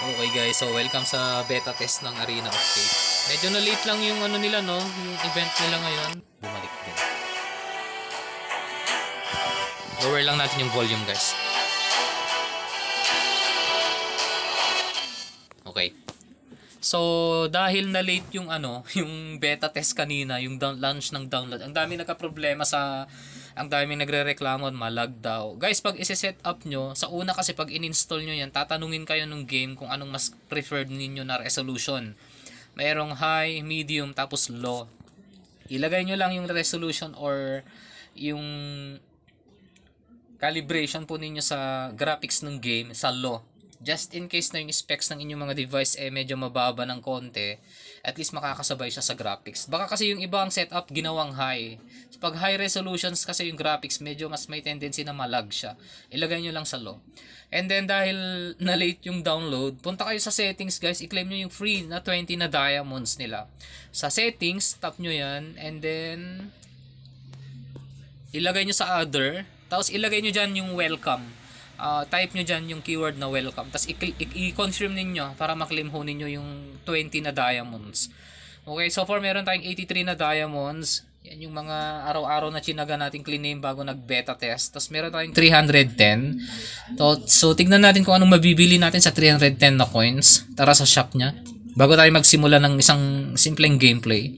Okay guys, so welcome sa beta test ng Arena of Fate. Medyo na late lang yung ano nila no, yung event nila ngayon. Bumalik din. Lower lang natin yung volume guys. Okay. So dahil na late yung ano, yung beta test kanina, yung launch ng download. Ang dami nagka-problema ang daming nagrereklamo, malag daw. Guys, pag isi-set up nyo, sa una kasi pag in-install nyo yan, tatanungin kayo ng game kung anong mas preferred ninyo na resolution. Mayroong high, medium, tapos low. Ilagay nyo lang yung resolution or yung calibration po ninyo sa graphics ng game sa low. Just in case na yung specs ng inyong mga device medyo mababa ng konti, at least makakasabay siya sa graphics. Baka kasi yung ibang setup ginawang high. So, pag high resolutions kasi yung graphics, medyo mas may tendency na malag siya. Ilagay nyo lang sa low. And then dahil na late yung download, punta kayo sa settings guys, i-claim nyo yung free na 20 na diamonds nila. Sa settings, tap nyo yan, and then ilagay nyo sa other, tapos ilagay nyo dyan yung welcome. Type nyo dyan yung keyword na welcome. Tapos i-confirm ninyo para maklaim ho ninyo yung 20 na diamonds. Okay, so far meron tayong 83 na diamonds. Yan yung mga araw-araw na chinaga natin clean name bago nag-beta test. Tapos meron tayong 310. So tignan natin kung anong mabibili natin sa 310 na coins. Tara sa shop nya. Bago tayo magsimula ng isang simpleng gameplay.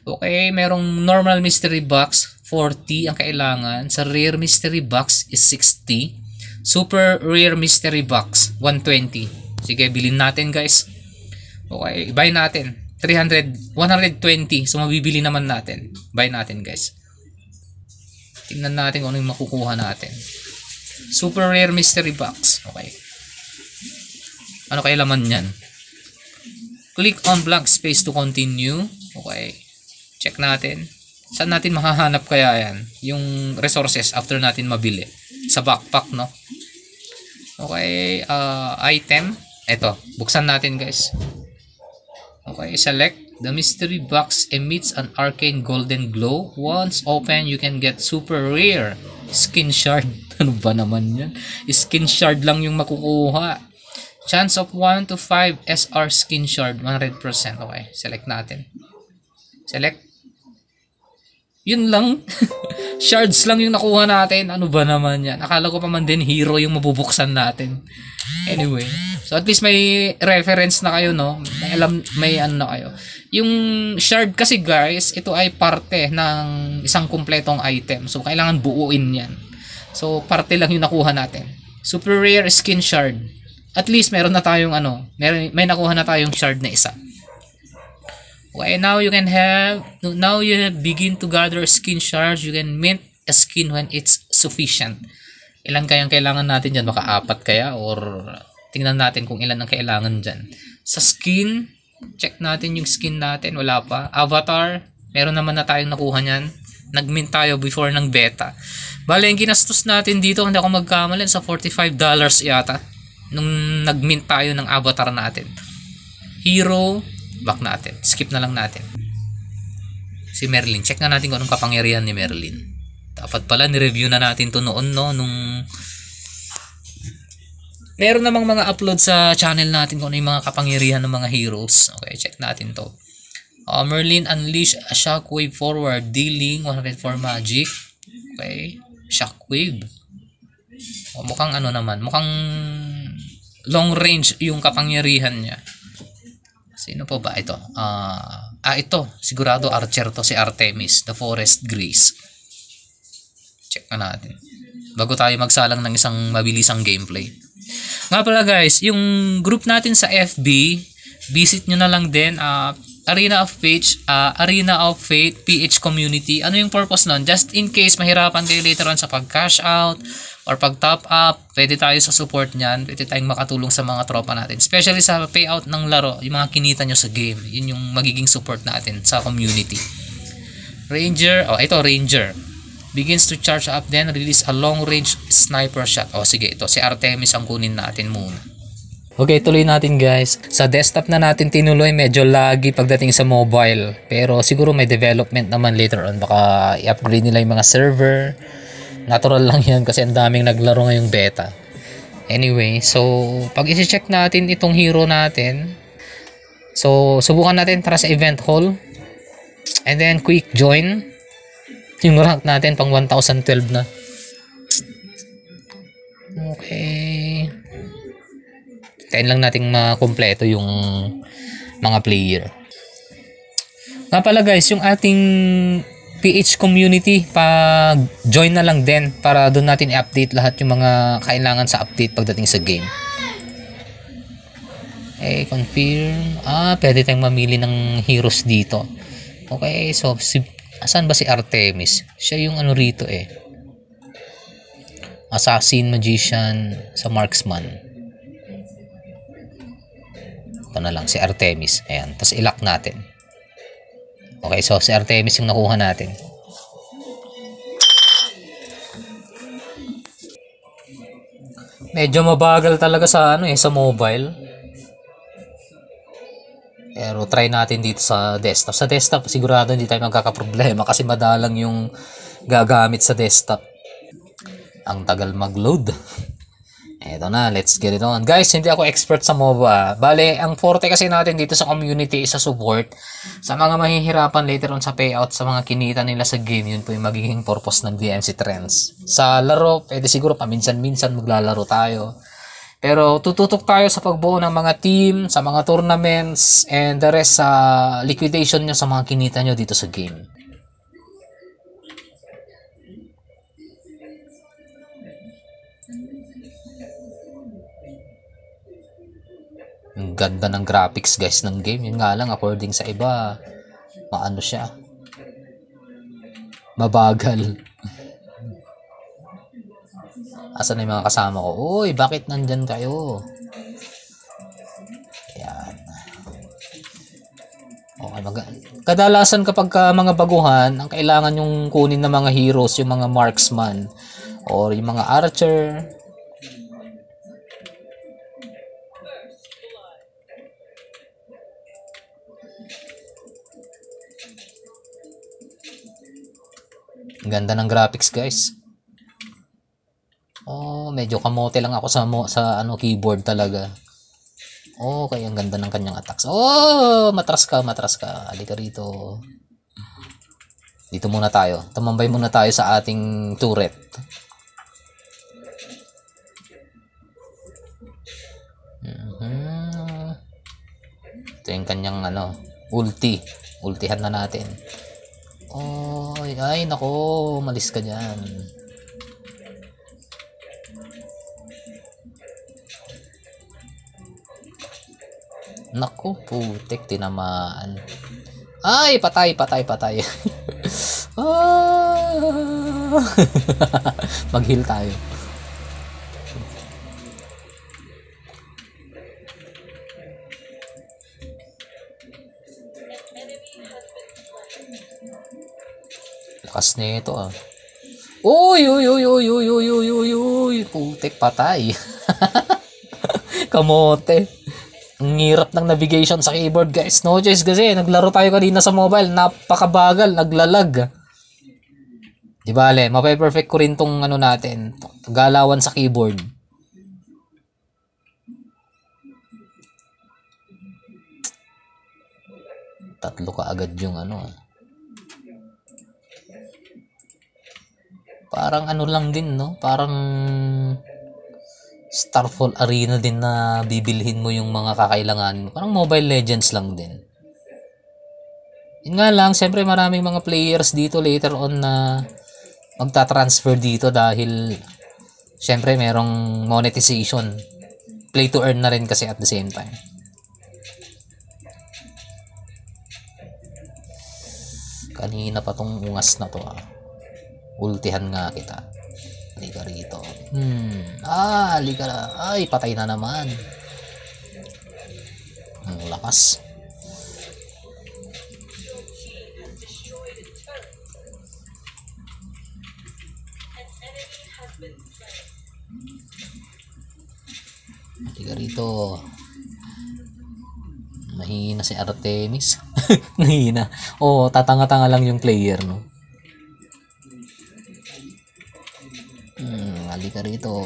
Okay, merong normal mystery box, 40 ang kailangan. Sa rare mystery box is 60. Super rare mystery box 120. Sige, bilhin natin guys. Okay, buy natin 120. So mabibili naman natin. Buy natin guys. Tingnan natin kung ano yung makukuha natin. Super rare mystery box. Okay. Ano kaya laman niyan? Click on blank space to continue. Okay. Check natin. Saan natin mahahanap kaya yan? Yung resources after natin mabili. Sa backpack, no? Okay, item. Ito, buksan natin guys. Okay, select. The mystery box emits an arcane golden glow. Once open, you can get super rare skin shard. Ano ba naman yan? Skin shard lang yung makukuha. Chance of 1 to 5 SR skin shard, 100%. Okay, select natin. Select. Yun lang. Shards lang yung nakuha natin. Ano ba naman yan? Akala ko pa man din hero yung mabubuksan natin. Anyway. So at least may reference na kayo, no? May alam, may ano na kayo. Yung shard kasi guys, ito ay parte ng isang kumpletong item. So kailangan buuin yan. So parte lang yung nakuha natin. Super rare skin shard. At least meron na tayong ano, may nakuha na tayong shard na isa. Okay, now you begin to gather skin shards. You can mint a skin when it's sufficient. Ilan kayang kailangan natin dyan? Baka 4 kaya? Or tingnan natin kung ilan ang kailangan dyan. Sa skin, check natin yung skin natin. Wala pa. Avatar, meron naman na tayong nakuha nyan. Nag-mint tayo before ng beta. Bale, yung ginastos natin dito, hindi ako magkamali, sa $45 yata. Nung nag-mint tayo ng avatar natin. Hero, back natin. Skip na lang natin. Si Merlin. Check na natin kung anong kapangyarihan ni Merlin. Dapat pala ni-review na natin to noon, no? Nung meron namang mga upload sa channel natin kung ano yung mga kapangyarihan ng mga heroes. Okay, check natin to. Merlin unleash a shockwave forward dealing 104 magic. Okay. Shockwave. Mukhang ano naman. Mukhang long range yung kapangyarihan niya. Sino po ba ito? Ito. Sigurado archer to, si Artemis. The Forest Grace. Check na natin. Bago tayo magsalang ng isang mabilisang gameplay. Nga pala guys, yung group natin sa FB, visit nyo na lang din. Arena of Fate PH Community. Ano yung purpose nun? Just in case mahirapan kayo later on sa pag-cash out or pag-top up, pwede tayo sa support niyan. Pwede tayong makatulong sa mga tropa natin. Especially sa payout ng laro, yung mga kinita nyo sa game. Yun yung magiging support natin sa community. Ranger. Ito Ranger. Begins to charge up, then release a long-range sniper shot. Sige, ito. Si Artemis ang kunin natin muna. Okay, tuloy natin guys. Sa desktop na natin tinuloy, medyo laggy pagdating sa mobile. Pero siguro may development naman later on. Baka i-upgrade nila yung mga server. Natural lang yan kasi ang daming naglaro ngayong beta. Anyway, so pag isi-check natin itong hero natin, so subukan natin tara sa event hall and then quick join. Yung rank natin pang 1012 na. Okay. Kain lang nating makumpleto yung mga player. Nga pala guys, yung ating PH community, join na lang din para doon natin i-update lahat yung mga kailangan sa update pagdating sa game. Okay, confirm. Pwede tayong mamili ng heroes dito. Okay, so asan ba si Artemis? Siya yung ano rito eh. Assassin, Magician, sa Marksman. Ito na lang, si Artemis. Ayan, tapos ilock natin. Okay, so si Artemis yung nakuha natin. Medyo mabagal talaga sa sa mobile. Pero try natin dito sa desktop. Sa desktop sigurado hindi tayo magkakaproblema kasi madalang yung gagamit sa desktop. Ang tagal mag-load. Eto na, let's get it on. Guys, hindi ako expert sa MOBA. Bale, ang forte kasi natin dito sa community is sa support. Sa mga mahihirapan later on sa payout, sa mga kinita nila sa game, yun po yung magiging purpose ng DMC Trends. Sa laro, pwede siguro paminsan-minsan maglalaro tayo. Pero tututok tayo sa pagbuo ng mga team, sa mga tournaments, and the rest sa liquidation nyo sa mga kinita nyo dito sa game. Ang ganda ng graphics guys ng game. Yun nga lang, according sa iba, maano siya, mabagal. Asan na yung mga kasama ko? Uy, bakit nandyan kayo? Yan. Okay, kadalasan kapag mga baguhan, ang kailangan yung kunin ng mga heroes, yung mga marksman, or yung mga archer. Ang ganda ng graphics guys. Medyo kamote lang ako sa keyboard talaga. Okay, ang ganda ng kanyang attacks. Matras ka. Halika rito. Dito muna tayo. Tumambay muna tayo sa ating turret. Ito yung kanyang ulti. Ultihan na natin. Ay, nako, malis ka dyan. Nako, putek, tinamaan. Ay, patay. Mag-heal tayo. Lakas nito Uy, putek, patay. Kamote. Ang hirap ng navigation sa keyboard guys. No choice kasi naglaro tayo kanina sa mobile, napakabagal, naglalag. Di bale, mape-perfect ko rin tong natin, galawan sa keyboard. Tatlo ka agad yung Parang lang din, no? Parang Starfall Arena din na bibilhin mo yung mga kakailangan. Parang Mobile Legends lang din. Yun nga lang, siyempre maraming mga players dito later on na magta-transfer dito dahil siyempre merong monetization. Play to earn na rin kasi at the same time. Kanina pa tong ungas na to Ultihan nga kita. Halika rito. Halika na. Ay, patay na naman. Ang lakas. Halika rito. Mahina si Artemis. Mahina. Tatanga-tanga lang yung player, no? Halika rito.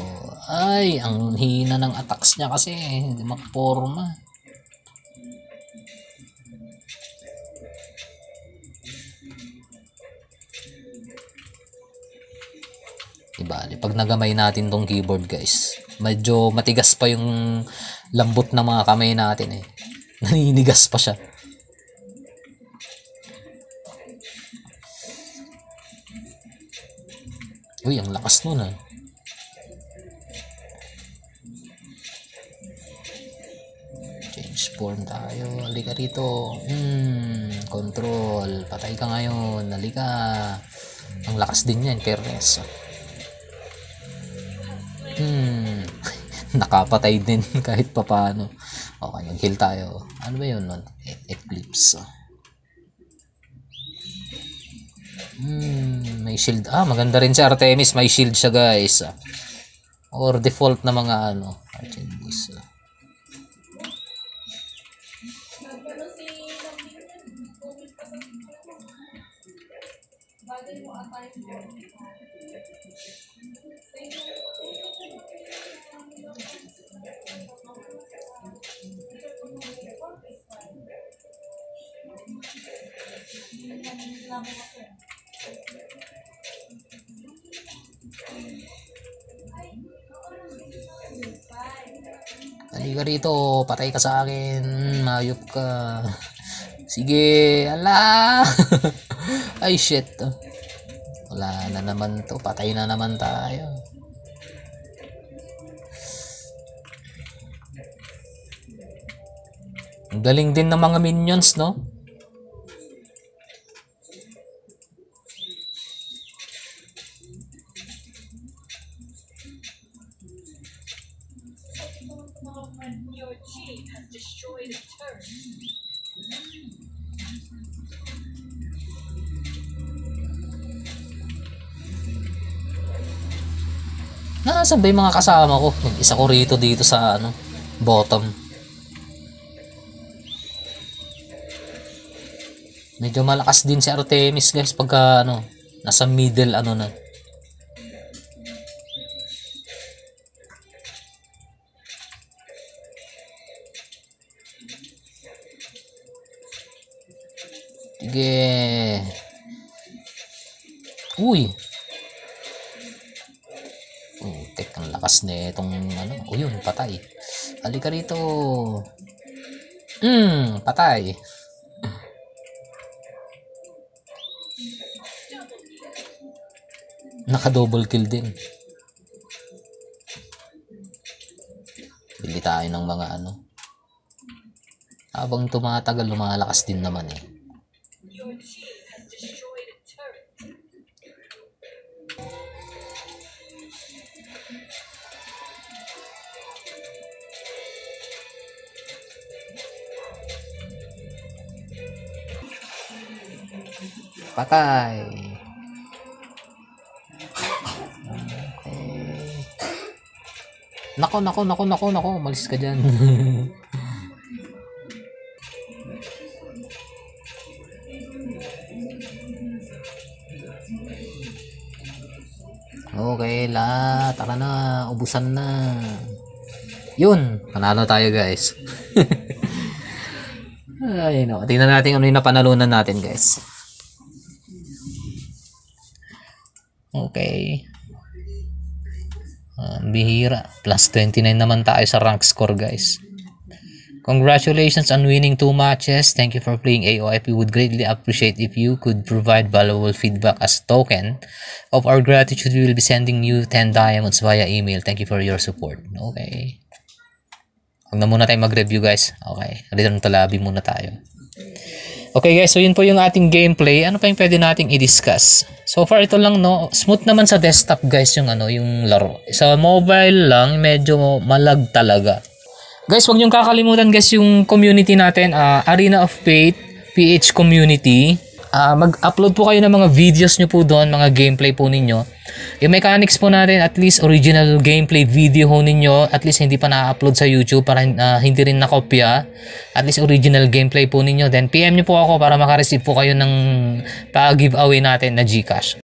Ay, ang hina ng attacks niya kasi. Hindi makaporma. Diba? Pag nagamay natin tong keyboard guys, medyo matigas pa yung lambot ng mga kamay natin eh. Naninigas pa siya. Uy, ang lakas nun ah. Change form tayo. Halika rito. Control. Patay ka ngayon. Halika. Ang lakas din yan, Perez. Nakapatay din kahit papano. Okay, mag-heal tayo. Ano ba yun nun? Eclipse. May shield. Maganda rin si Artemis. May shield siya guys. Or default na mga ano. Artemis. Halika rito, patay ka sa akin, mayop ka. Sige, ala. Ay shit. Wala na naman to, patay na naman tayo. Ang galing din ng mga minions, no? Your team has destroyed a turret. Nasaan ba yung mga kasama ko? Isa ko rito dito sa ano, bottom. Medyo malakas din si Artemis guys pagka ano, nasa middle ano na. Sige. Uy. Tek, ang lakas na itong ano. O yun, patay. Halika rito. Patay. Naka-double kill din. Bili tayo ng mga ano. Habang tumatagal, lumalakas din naman eh. Your team has destroyed a turret. Patay. Okay. Nako. Umalis ka dyan. Okay, tara na, ubusan na. Yun, panalo tayo guys. Ay no, tingnan natin ano yung napanalunan natin guys. Okay. Bihira, plus 29 naman tayo sa rank score guys. Congratulations on winning 2 matches. Thank you for playing AOF. We would greatly appreciate if you could provide valuable feedback as a token of our gratitude. We will be sending you 10 diamonds via email. Thank you for your support. Okay. Huwag na muna tayo mag-review guys. Okay. Return to lobby muna tayo. Okay guys, so yun po yung ating gameplay. Ano pa yung pwede nating i-discuss? So far ito lang no. Smooth naman sa desktop guys yung ano, yung laro. Sa mobile lang medyo malag talaga. Guys, huwag niyong kakalimutan guys yung community natin, Arena of Fate PH community. Mag-upload po kayo ng mga videos nyo po doon, mga gameplay po ninyo. Yung mechanics po natin, at least original gameplay video ho ninyo, at least hindi pa na-upload sa YouTube para hindi rin nakopya. At least original gameplay po ninyo. Then PM nyo po ako para makareceive po kayo ng pa-giveaway natin na GCash.